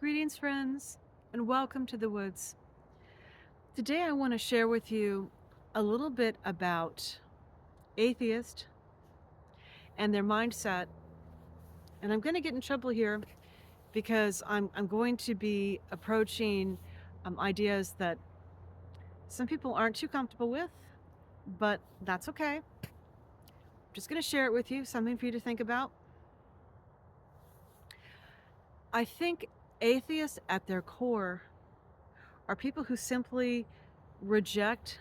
Greetings, friends, and welcome to the woods. Today, I want to share with you a little bit about atheists and their mindset. And I'm going to get in trouble here because I'm going to be approaching ideas that some people aren't too comfortable with, but that's okay. Just going to share it with you, something for you to think about. I think atheists at their core are people who simply reject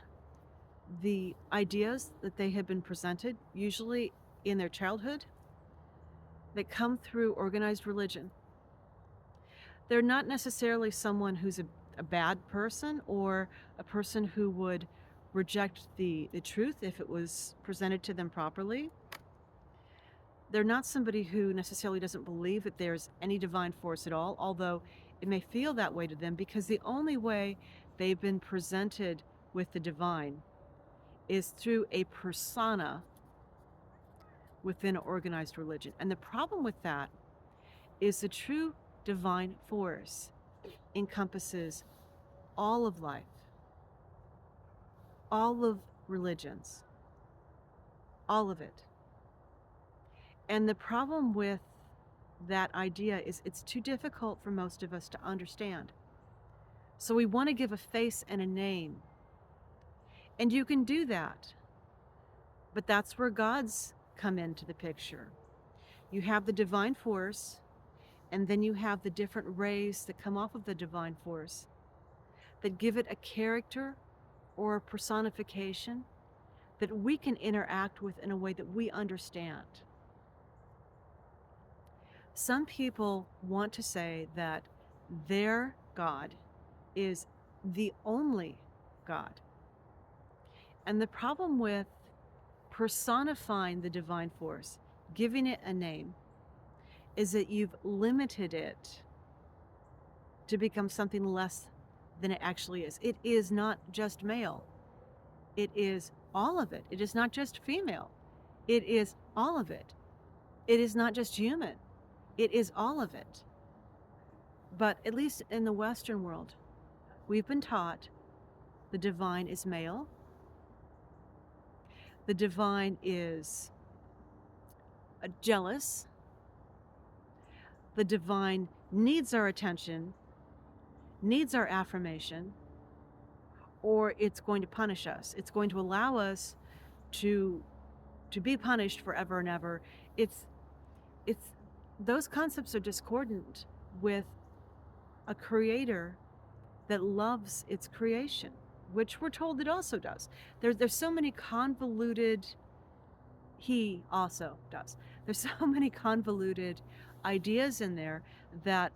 the ideas that they have been presented, usually in their childhood, that come through organized religion. They're not necessarily someone who's a bad person or a person who would reject the truth if it was presented to them properly. They're not somebody who necessarily doesn't believe that there's any divine force at all, although it may feel that way to them because the only way they've been presented with the divine is through a persona within an organized religion. And the problem with that is the true divine force encompasses all of life, all of religions, all of it. And the problem with that idea is it's too difficult for most of us to understand. So we want to give a face and a name. And you can do that. But that's where gods come into the picture. You have the divine force, and then you have the different rays that come off of the divine force that give it a character or a personification that we can interact with in a way that we understand. Some people want to say that their God is the only God. And the problem with personifying the divine force, giving it a name, is that you've limited it to become something less than it actually is. It is not just male. It is all of it. It is not just female. It is all of it. It is not just human. It is all of it. But at least in the Western world, we've been taught the divine is male. The divine is jealous. The divine needs our attention, needs our affirmation, or it's going to punish us. It's going to allow us to be punished forever and ever. It's those concepts are discordant with a creator that loves its creation, which we're told it also does. There's so many convoluted, he also does. There's so many convoluted ideas in there that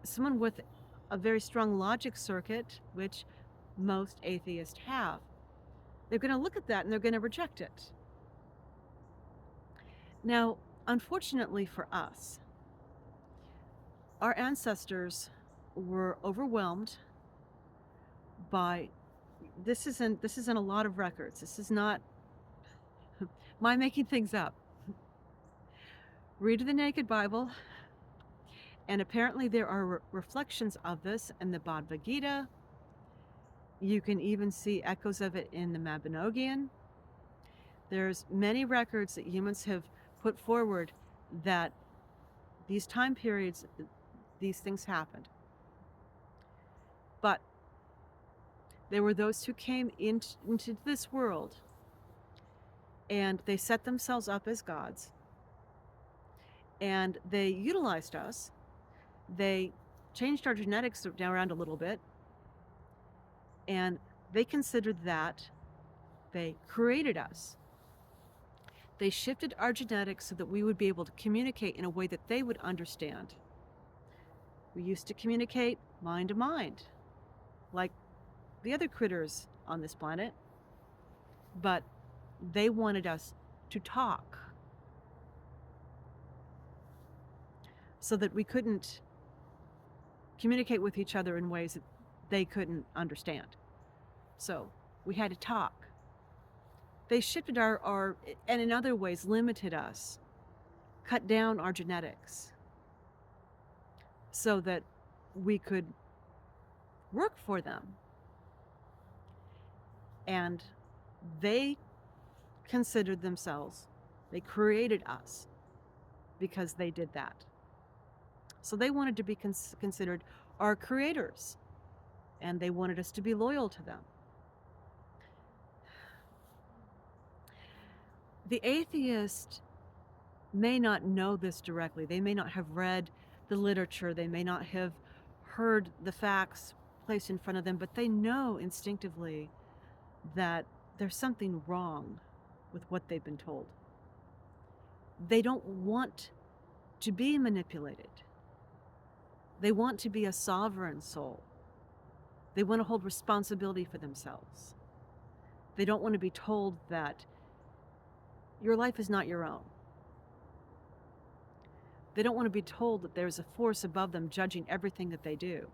someone with a very strong logic circuit, which most atheists have, they're going to look at that and they're going to reject it. Now, unfortunately for us, our ancestors were overwhelmed by this isn't a lot of records. This is not my making things up. Read the Naked Bible, and apparently there are reflections of this in the Bhagavad Gita. You can even see echoes of it in the Mabinogion. There's many records that humans have put forward that these time periods, these things happened. But there were those who came into this world and they set themselves up as gods, and they utilized us. They changed our genetics around a little bit, and they considered that they created us. They shifted our genetics so that we would be able to communicate in a way that they would understand. We used to communicate mind to mind, like the other critters on this planet, but they wanted us to talk so that we couldn't communicate with each other in ways that they couldn't understand. So we had to talk. They shifted our and in other ways limited us, cut down our genetics so that we could work for them. And they considered themselves, they created us because they did that. So they wanted to be considered our creators, and they wanted us to be loyal to them. The atheist may not know this directly. They may not have read the literature. They may not have heard the facts placed in front of them, but they know instinctively that there's something wrong with what they've been told. They don't want to be manipulated. They want to be a sovereign soul. They want to hold responsibility for themselves. They don't want to be told that your life is not your own. They don't want to be told that there's a force above them judging everything that they do.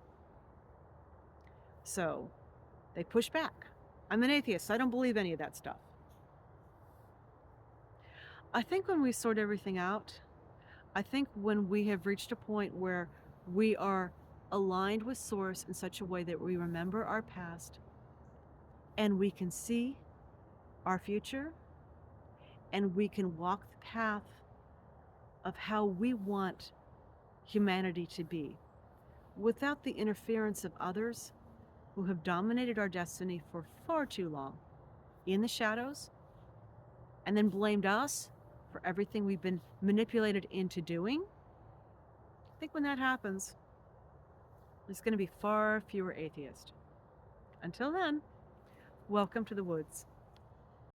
So they push back. I'm an atheist, so I don't believe any of that stuff. I think when we sort everything out, I think when we have reached a point where we are aligned with Source in such a way that we remember our past and we can see our future and we can walk the path of how we want humanity to be without the interference of others who have dominated our destiny for far too long in the shadows and then blamed us for everything we've been manipulated into doing. I think when that happens, there's going to be far fewer atheists. Until then, welcome to the woods.